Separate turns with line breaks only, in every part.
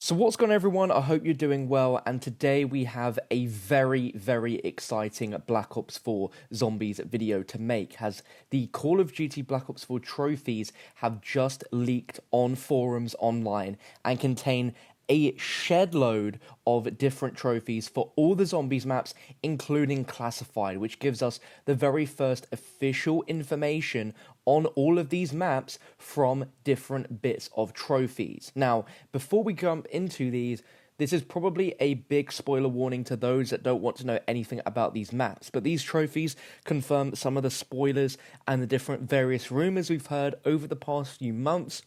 So what's going on, everyone? I hope you're doing well, and today we have a very exciting Black Ops 4 Zombies video to make, as the Call of Duty Black Ops 4 trophies have just leaked on forums online and contain a shed load of different trophies for all the Zombies maps, including Classified, which gives us the very first official information on all of these maps from different bits of trophies. Now, before we jump into these, this is probably a big spoiler warning to those that don't want to know anything about these maps, but these trophies confirm some of the spoilers and the different various rumors we've heard over the past few months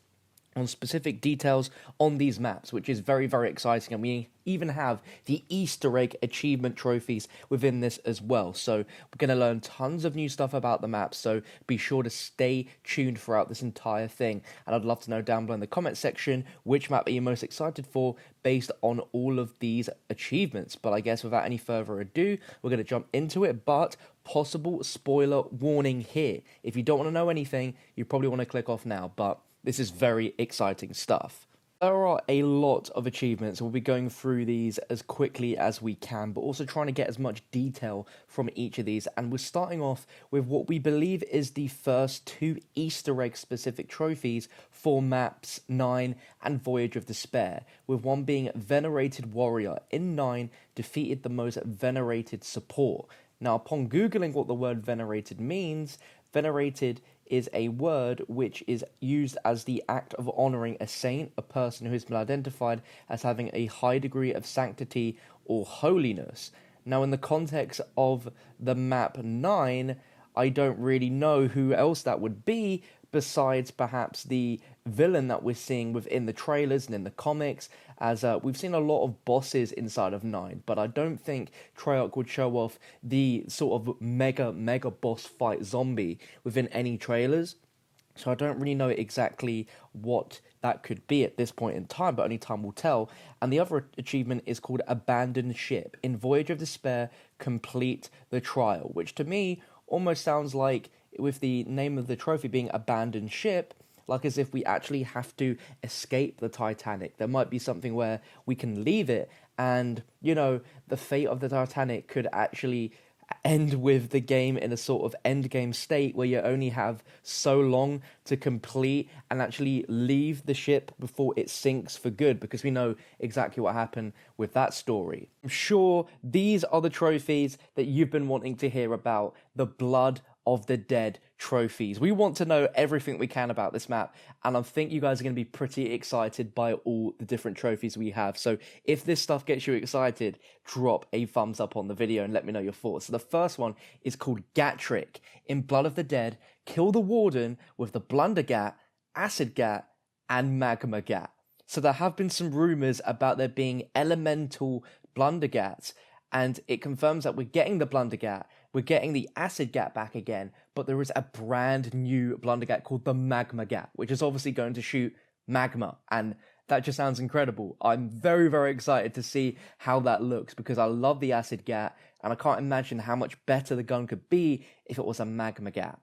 on specific details on these maps, which is very exciting, and we even have the Easter egg achievement trophies within this as well. So we're going to learn tons of new stuff about the maps, so be sure to stay tuned throughout this entire thing, and I'd love to know down below in the comment section which map are you most excited for based on all of these achievements. But I guess without any further ado, we're going to jump into it, but possible spoiler warning here. If you don't want to know anything, you probably want to click off now, but this is very exciting stuff. There are a lot of achievements. We'll be going through these as quickly as we can, but also trying to get as much detail from each of these. And we're starting off with what we believe is the first two Easter egg specific trophies for maps 9 and Voyage of Despair, with one being Venerated Warrior. In 9, defeated the most venerated support. Now, upon Googling what the word venerated means, venerated is a word which is used as the act of honouring a saint, a person who has been identified as having a high degree of sanctity or holiness. Now, in the context of the map 9, I don't really know who else that would be, besides perhaps the villain that we're seeing within the trailers and in the comics, as we've seen a lot of bosses inside of 9, but I don't think Treyarch would show off the sort of mega boss fight zombie within any trailers, so I don't really know exactly what that could be at this point in time, but only time will tell. And the other achievement is called Abandoned Ship. In Voyage of Despair, complete the trial, which to me almost sounds like, with the name of the trophy being Abandoned Ship, like as if we actually have to escape the Titanic. There might be something where we can leave it, and, you know, the fate of the Titanic could actually end with the game in a sort of end game state where you only have so long to complete and actually leave the ship before it sinks for good, because we know exactly what happened with that story. I'm sure these are the trophies that you've been wanting to hear about, the Blood of the Dead trophies. We want to know everything we can about this map, and I think you guys are going to be pretty excited by all the different trophies we have. So if this stuff gets you excited, drop a thumbs up on the video and let me know your thoughts. So the first one is called Gat Trick. In Blood of the Dead, kill the Warden with the Blundergat, Acid Gat, and Magma Gat. So there have been some rumors about there being elemental Blundergats, and it confirms that we're getting the Blundergat, we're getting the Acid Gat back again, but there is a brand new Blundergat called the Magma Gat, which is obviously going to shoot magma, and that just sounds incredible. I'm very excited to see how that looks, because I love the Acid Gat, and I can't imagine how much better the gun could be if it was a Magma Gat.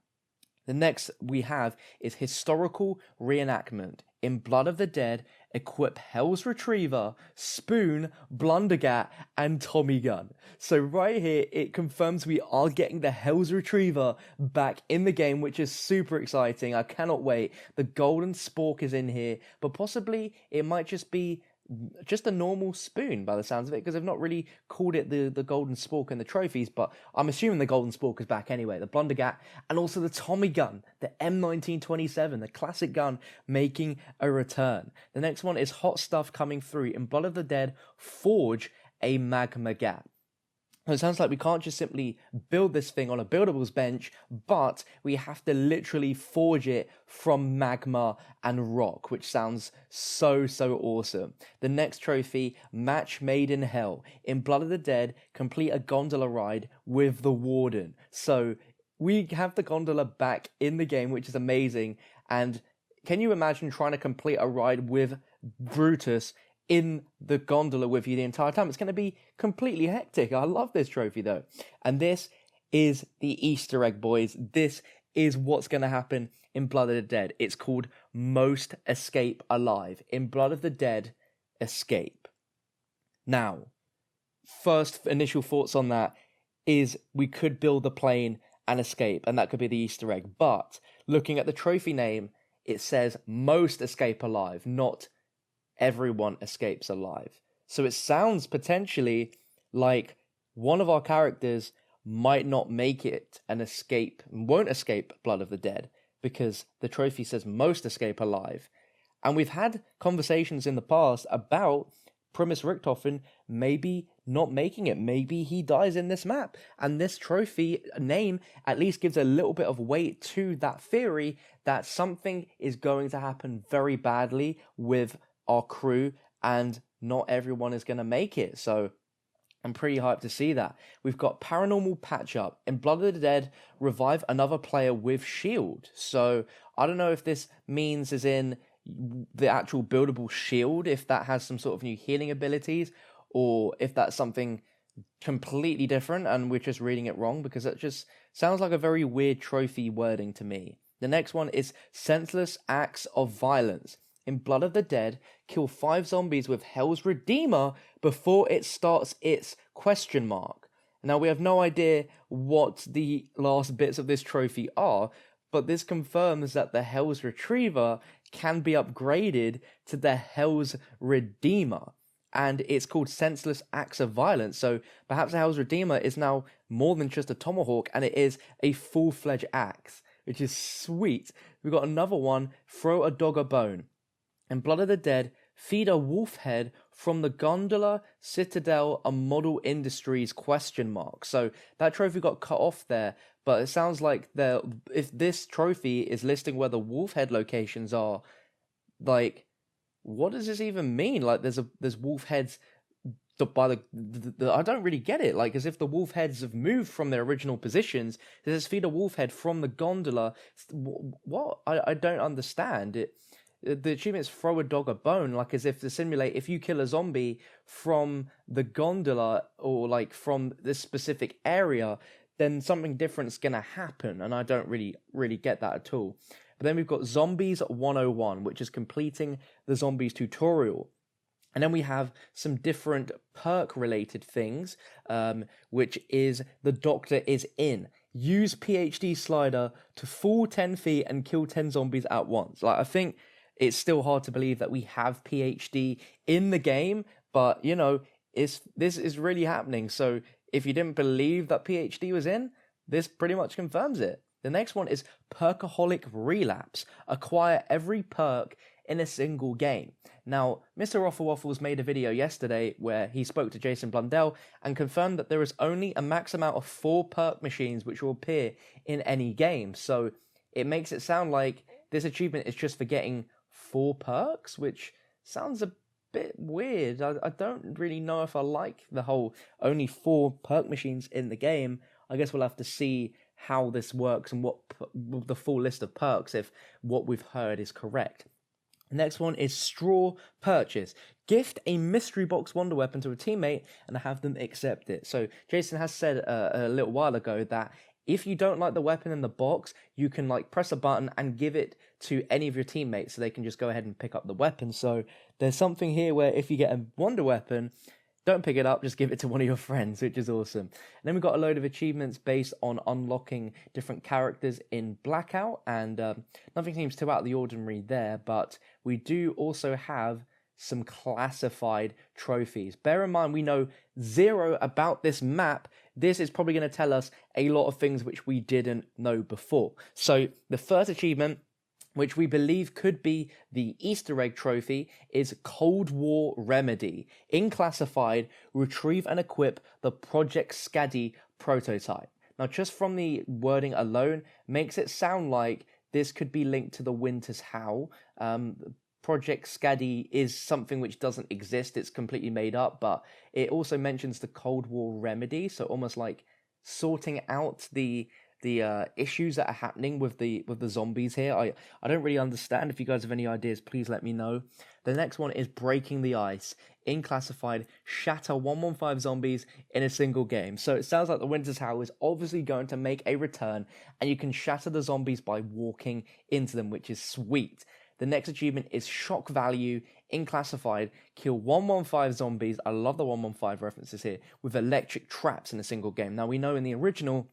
The next we have is Historical Reenactment. In Blood of the Dead, equip Hell's Retriever, Spoon, Blundergat, and Tommy Gun. So right here, it confirms we are getting the Hell's Retriever back in the game, which is super exciting. I cannot wait. The Golden Spork is in here, but possibly it might just be just a normal spoon by the sounds of it, because they've not really called it the Golden Spork in the trophies, but I'm assuming the Golden Spork is back anyway. The Blundergat, and also the Tommy Gun, the M1927, the classic gun, making a return. The next one is Hot Stuff coming through. In Blood of the Dead, forge a Magma Gat. It sounds like we can't just simply build this thing on a buildables bench, but we have to literally forge it from magma and rock, which sounds so awesome. The next trophy, Match Made in Hell. In Blood of the Dead, complete a gondola ride with the Warden. So we have the gondola back in the game, which is amazing. And can you imagine trying to complete a ride with Brutus in the gondola with you the entire time? It's going to be completely hectic. I love this trophy though. And this is the Easter egg, boys. This is what's going to happen in Blood of the Dead. It's called Most Escape Alive. In Blood of the Dead, escape. Now, first initial thoughts on that is we could build the plane and escape, and that could be the Easter egg. But looking at the trophy name, it says most escape alive, not everyone escapes alive. So it sounds potentially like one of our characters might not make it and escape, won't escape Blood of the Dead, because the trophy says most escape alive. And we've had conversations in the past about Primus Richthofen maybe not making it. Maybe he dies in this map. And this trophy name at least gives a little bit of weight to that theory that something is going to happen very badly with our crew and not everyone is going to make it. So I'm pretty hyped to see that. We've got Paranormal Patch Up. In Blood of the Dead, revive another player with shield. So I don't know if this means as in the actual buildable shield, if that has some sort of new healing abilities, or if that's something completely different and we're just reading it wrong, because it just sounds like a very weird trophy wording to me. The next one is Senseless Acts of Violence. In Blood of the Dead, kill 5 zombies with Hell's Redeemer before it starts its question mark. Now, we have no idea what the last bits of this trophy are, but this confirms that the Hell's Retriever can be upgraded to the Hell's Redeemer. And it's called Senseless Acts of Violence. So perhaps the Hell's Redeemer is now more than just a tomahawk, and it is a full-fledged axe, which is sweet. We've got another one, Throw a Dog a Bone. In Blood of the Dead, feed a wolf head from the Gondola, Citadel, and Model Industries question mark. So that trophy got cut off there, but it sounds like if this trophy is listing where the wolf head locations are, like, what does this even mean? Like, there's wolf heads by the I don't really get it. Like, as if the wolf heads have moved from their original positions. It says feed a wolf head from the Gondola. What? I don't understand it. The achievement is throw a dog a bone, like as if to simulate if you kill a zombie from the Gondola or like from this specific area, then something different's gonna happen, and I don't really get that at all. But then we've got Zombies 101, which is completing the Zombies tutorial. And then we have some different perk-related things, which is the Doctor is in. Use PhD slider to fall 10 feet and kill 10 zombies at once. Like, I think it's still hard to believe that we have PhD in the game, but, you know, this is really happening. So if you didn't believe that PhD was in, this pretty much confirms it. The next one is Perkaholic Relapse. Acquire every perk in a single game. Now, Mr. Waffles made a video yesterday where he spoke to Jason Blundell and confirmed that there is only a max amount of 4 perk machines which will appear in any game. So it makes it sound like this achievement is just for getting 4 perks, which sounds a bit weird. I don't really know if I like the whole only 4 perk machines in the game. I guess we'll have to see how this works and what the full list of perks, if what we've heard is correct. The next one is Straw Purchase. Gift a mystery box wonder weapon to a teammate and have them accept it. So Jason has said a little while ago that if you don't like the weapon in the box, you can like press a button and give it to any of your teammates so they can just go ahead and pick up the weapon. So there's something here where if you get a wonder weapon, don't pick it up, just give it to one of your friends, which is awesome. And then we've got a load of achievements based on unlocking different characters in Blackout, and nothing seems too out of the ordinary there, but we do also have some classified trophies. Bear in mind, we know 0 about this map. This is probably going to tell us a lot of things which we didn't know before. So the first achievement, which we believe could be the Easter egg trophy, is Cold War Remedy. In Classified, retrieve and equip the Project Scaddy prototype. Now, just from the wording alone, makes it sound like this could be linked to the Winter's Howl. Project Scaddy is something which doesn't exist, it's completely made up, but it also mentions the Cold War Remedy, so almost like sorting out the issues that are happening with the zombies here. I don't really understand. If you guys have any ideas, please let me know. The next one is Breaking the Ice. In Classified, shatter 115 zombies in a single game. So it sounds like the Winter's Howl is obviously going to make a return, and you can shatter the zombies by walking into them, which is sweet. The next achievement is Shock Value in Classified, kill 115 zombies. I love the 115 references here, with electric traps in a single game. Now, we know in the original,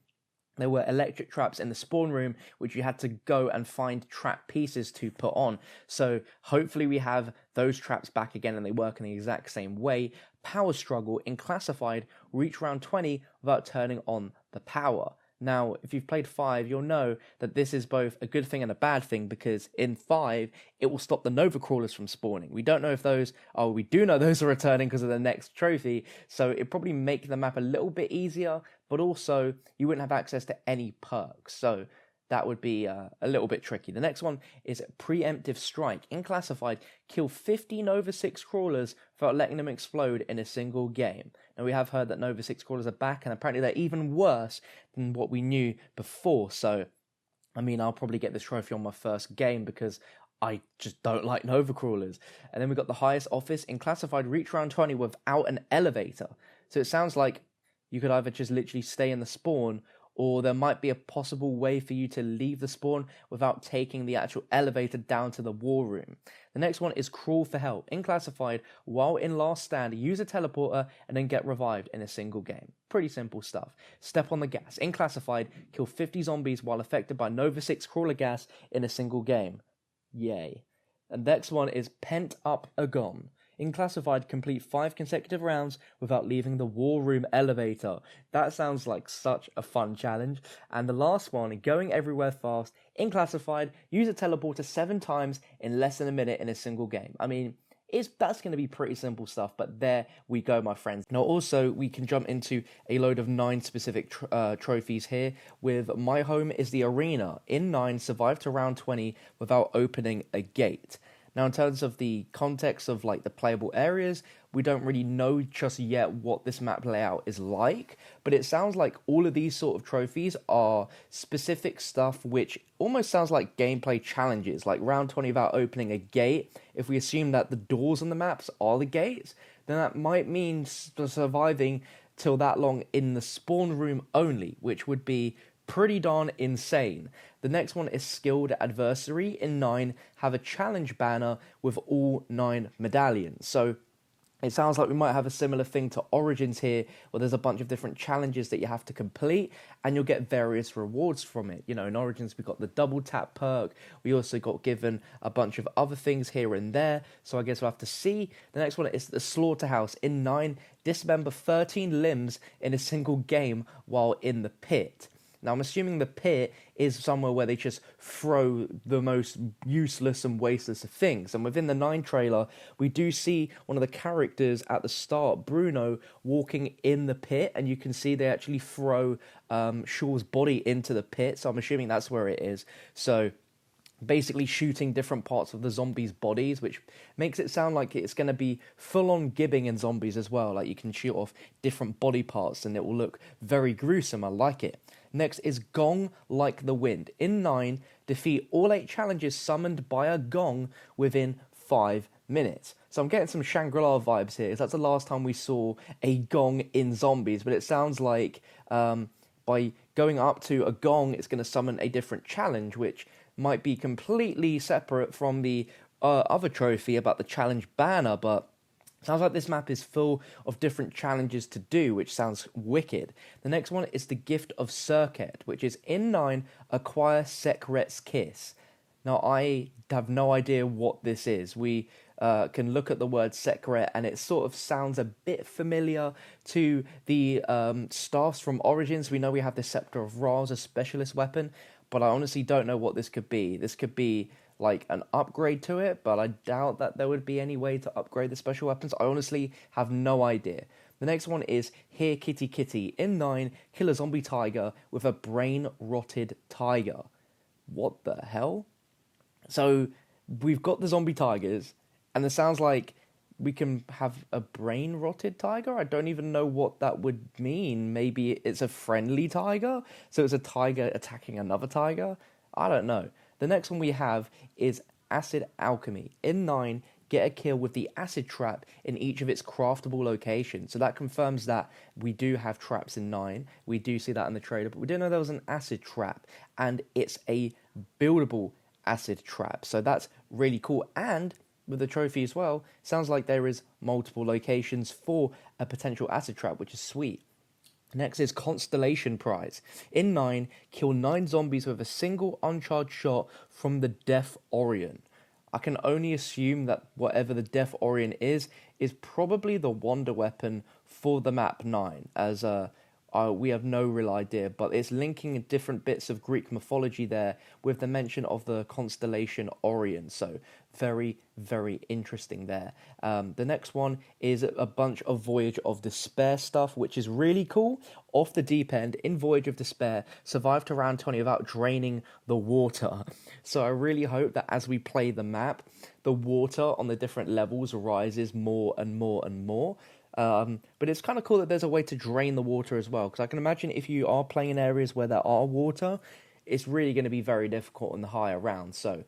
there were electric traps in the spawn room, which you had to go and find trap pieces to put on. So hopefully we have those traps back again and they work in the exact same way. Power struggle in Classified, reach round 20 without turning on the power. Now, if you've played 5, you'll know that this is both a good thing and a bad thing, because in 5, it will stop the Nova Crawlers from spawning. We don't know if those, we do know those are returning because of the next trophy, so it probably make the map a little bit easier, but also you wouldn't have access to any perks, so that would be a little bit tricky. The next one is Preemptive Strike. In Classified, kill 50 Nova 6 crawlers without letting them explode in a single game. Now, we have heard that Nova 6 crawlers are back, and apparently they're even worse than what we knew before. So, I mean, I'll probably get this trophy on my first game because I just don't like Nova crawlers. And then we got the highest office. In Classified, reach round 20 without an elevator. So it sounds like you could either just literally stay in the spawn, or there might be a possible way for you to leave the spawn without taking the actual elevator down to the war room. The next one is Crawl for Help. In Classified, while in Last Stand, use a teleporter and then get revived in a single game. Pretty simple stuff. Step on the Gas. In Classified, kill 50 zombies while affected by Nova 6 crawler gas in a single game. Yay. And next one is Pent Up Agon. In Classified, complete 5 consecutive rounds without leaving the war room elevator. That sounds like such a fun challenge. And the last one, Going Everywhere Fast. In Classified, use a teleporter 7 times in less than a minute in a single game. I mean, that's going to be pretty simple stuff, but there we go, my friends. Now, also, we can jump into a load of 9 specific trophies here, with My Home is the Arena. In 9, survive to round 20 without opening a gate. Now, in terms of the context of like the playable areas, we don't really know just yet what this map layout is like, but it sounds like all of these sort of trophies are specific stuff which almost sounds like gameplay challenges, like round 20 without opening a gate. If we assume that the doors on the maps are the gates, then that might mean surviving till that long in the spawn room only, which would be pretty darn insane. The next one is Skilled Adversary. In 9, have a challenge banner with all 9 medallions. So it sounds like we might have a similar thing to Origins here, where there's a bunch of different challenges that you have to complete, and you'll get various rewards from it. You know, in Origins, we got the double tap perk. We also got given a bunch of other things here and there, so I guess we'll have to see. The next one is the Slaughterhouse. In 9, dismember 13 limbs in a single game while in the pit. Now, I'm assuming the pit is somewhere where they just throw the most useless and wasteless of things. And within the 9 trailer, we do see one of the characters at the start, Bruno, walking in the pit. And you can see they actually throw Shaw's body into the pit. So I'm assuming that's where it is. So basically shooting different parts of the zombies' bodies, which makes it sound like it's going to be full-on gibbing in zombies as well. Like, you can shoot off different body parts and it will look very gruesome. I like it. Next is Gong Like the Wind. In 9, defeat all 8 challenges summoned by a gong within 5 minutes. So I'm getting some Shangri-La vibes here. That's the last time we saw a gong in zombies, but it sounds like by going up to a gong, it's going to summon a different challenge, which might be completely separate from the other trophy about the challenge banner, but sounds like this map is full of different challenges to do, which sounds wicked. The next one is the Gift of Circuit, which is in 9, acquire Sekret's Kiss. Now, I have no idea what this is. We can look at the word Sekret, and it sort of sounds a bit familiar to the staffs from Origins. We know we have the Scepter of Ra as a specialist weapon, but I honestly don't know what this could be. This could be like an upgrade to it, but I doubt that there would be any way to upgrade the special weapons. I honestly have no idea. The next one is Here Kitty Kitty. In 9, kill a zombie tiger with a brain-rotted tiger. What the hell? So we've got the zombie tigers, and it sounds like we can have a brain-rotted tiger? I don't even know what that would mean. Maybe it's a friendly tiger? So it's a tiger attacking another tiger? I don't know. The next one we have is Acid Alchemy. In 9, get a kill with the acid trap in each of its craftable locations. So that confirms that we do have traps in 9. We do see that in the trailer, but we didn't know there was an acid trap. And it's a buildable acid trap. So that's really cool. And with the trophy as well, sounds like there is multiple locations for a potential acid trap, which is sweet. Next is Constellation Prize. In 9, kill 9 zombies with a single uncharged shot from the Death Orion. I can only assume that whatever the Death Orion is probably the wonder weapon for the map 9, as we have no real idea, but it's linking different bits of Greek mythology there with the mention of the constellation Orion, so very, very interesting there. The next one is a bunch of Voyage of Despair stuff, which is really cool. Off the deep end, in Voyage of Despair, survive to round 20 without draining the water. So I really hope that as we play the map, the water on the different levels rises more and more and more. But it's kind of cool that there's a way to drain the water as well, because I can imagine if you are playing in areas where there are water, it's really going to be very difficult in the higher rounds. So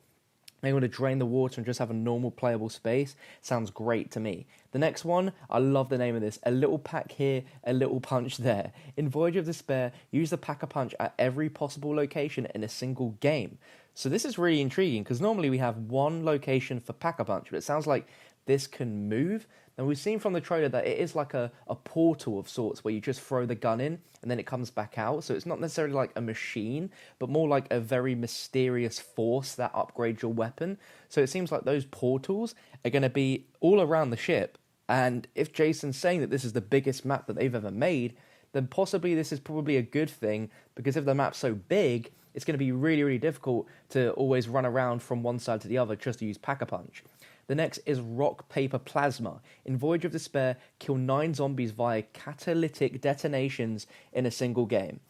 they want to drain the water and just have a normal playable space. Sounds great to me. The next one, I love the name of this. A little pack here, a little punch there. In Voyage of Despair, use the pack-a-punch at every possible location in a single game. So this is really intriguing, because normally we have one location for pack-a-punch, but it sounds like this can move. Now, we've seen from the trailer that it is like a portal of sorts where you just throw the gun in and then it comes back out. So it's not necessarily like a machine, but more like a very mysterious force that upgrades your weapon. So it seems like those portals are going to be all around the ship. And if Jason's saying that this is the biggest map that they've ever made, then possibly this is probably a good thing, because if the map's so big, it's going to be really, really difficult to always run around from one side to the other just to use Pack-a-Punch. The next is Rock, Paper, Plasma. In Voyage of Despair, kill 9 zombies via catalytic detonations in a single game.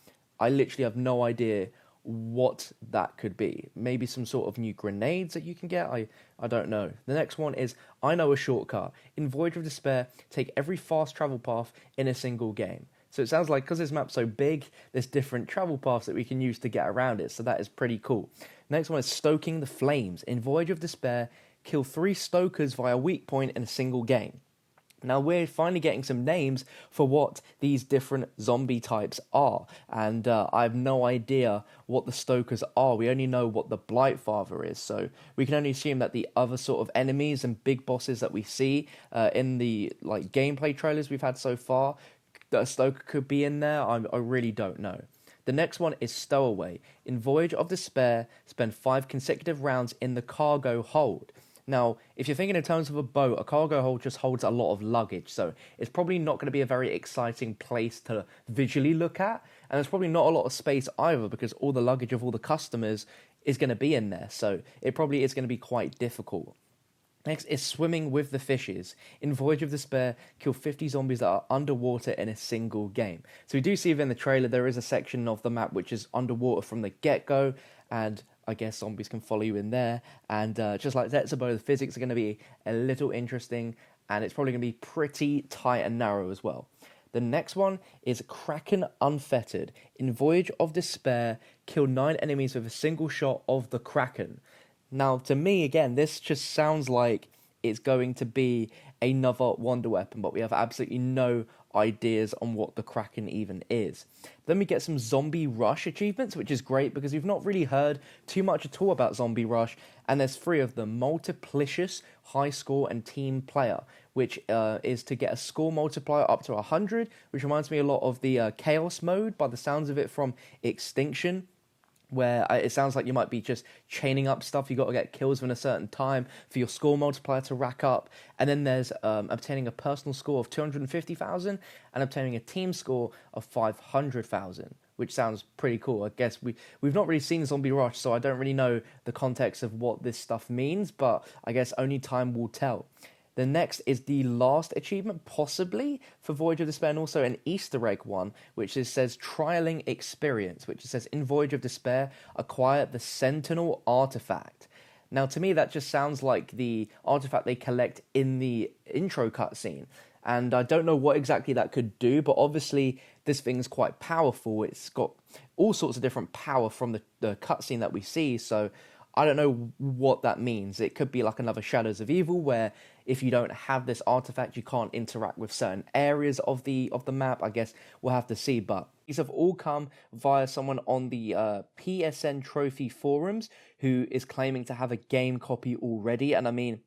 I literally have no idea what that could be. Maybe some sort of new grenades that you can get? I don't know. The next one is I Know a Shortcut. In Voyage of Despair, take every fast travel path in a single game. So it sounds like, because this map's so big, there's different travel paths that we can use to get around it. So that is pretty cool. Next one is Stoking the Flames. In Voyage of Despair, kill 3 Stokers via weak point in a single game. Now we're finally getting some names for what these different zombie types are, and I have no idea what the Stokers are. We only know what the Blightfather is, so we can only assume that the other sort of enemies and big bosses that we see in the gameplay trailers we've had so far, that a Stoker could be in there. I really don't know. The next one is Stowaway. In Voyage of Despair, spend 5 consecutive rounds in the cargo hold. Now, if you're thinking in terms of a boat, a cargo hold just holds a lot of luggage, so it's probably not going to be a very exciting place to visually look at, and there's probably not a lot of space either, because all the luggage of all the customers is going to be in there, so it probably is going to be quite difficult. Next is Swimming with the Fishes. In Voyage of Despair, kill 50 zombies that are underwater in a single game. So we do see within the trailer there is a section of the map which is underwater from the get-go, and I guess zombies can follow you in there. And just like Zetsubo, the physics are going to be a little interesting, and it's probably going to be pretty tight and narrow as well. The next one is Kraken Unfettered. In Voyage of Despair, kill 9 enemies with a single shot of the Kraken. Now, to me, again, this just sounds like it's going to be another wonder weapon, but we have absolutely no ideas on what the Kraken even is. Then we get some Zombie Rush achievements, which is great because we've not really heard too much at all about Zombie Rush, and there's 3 of them: Multiplicious, High Score, and Team Player, which is to get a score multiplier up to 100, which reminds me a lot of the Chaos mode, by the sounds of it, from Extinction, where it sounds like you might be just chaining up stuff. You got to get kills within a certain time for your score multiplier to rack up. And then there's obtaining a personal score of 250,000 and obtaining a team score of 500,000, which sounds pretty cool. I guess we've not really seen Zombie Rush, so I don't really know the context of what this stuff means, but I guess only time will tell. The next is the last achievement, possibly, for Voyage of Despair, and also an Easter egg one, which says Trialing Experience, which says, in Voyage of Despair, acquire the Sentinel Artifact. Now, to me, that just sounds like the artifact they collect in the intro cutscene, and I don't know what exactly that could do, but obviously this thing's quite powerful. It's got all sorts of different power from the cutscene that we see, so I don't know what that means. It could be like another Shadows of Evil, where if you don't have this artifact, you can't interact with certain areas of the map. I guess we'll have to see, but these have all come via someone on the PSN Trophy forums who is claiming to have a game copy already, and I mean,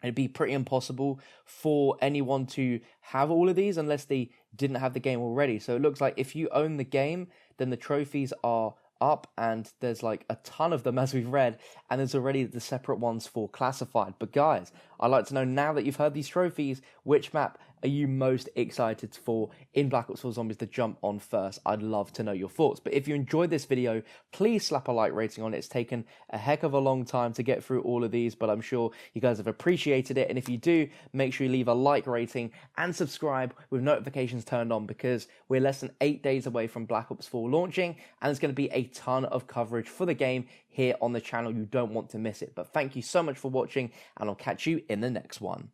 It'd be pretty impossible for anyone to have all of these unless they didn't have the game already. So it looks like if you own the game, then the trophies are up, and there's like a ton of them as we've read, and there's already the separate ones for classified. But guys, I'd like to know, now that you've heard these trophies, which map are you most excited for in Black Ops 4 Zombies to jump on first? I'd love to know your thoughts. But if you enjoyed this video, please slap a like rating on it. It's taken a heck of a long time to get through all of these, but I'm sure you guys have appreciated it. And if you do, make sure you leave a like rating and subscribe with notifications turned on, because we're less than 8 days away from Black Ops 4 launching, and there's going to be a ton of coverage for the game here on the channel. You don't want to miss it. But thank you so much for watching, and I'll catch you in the next one.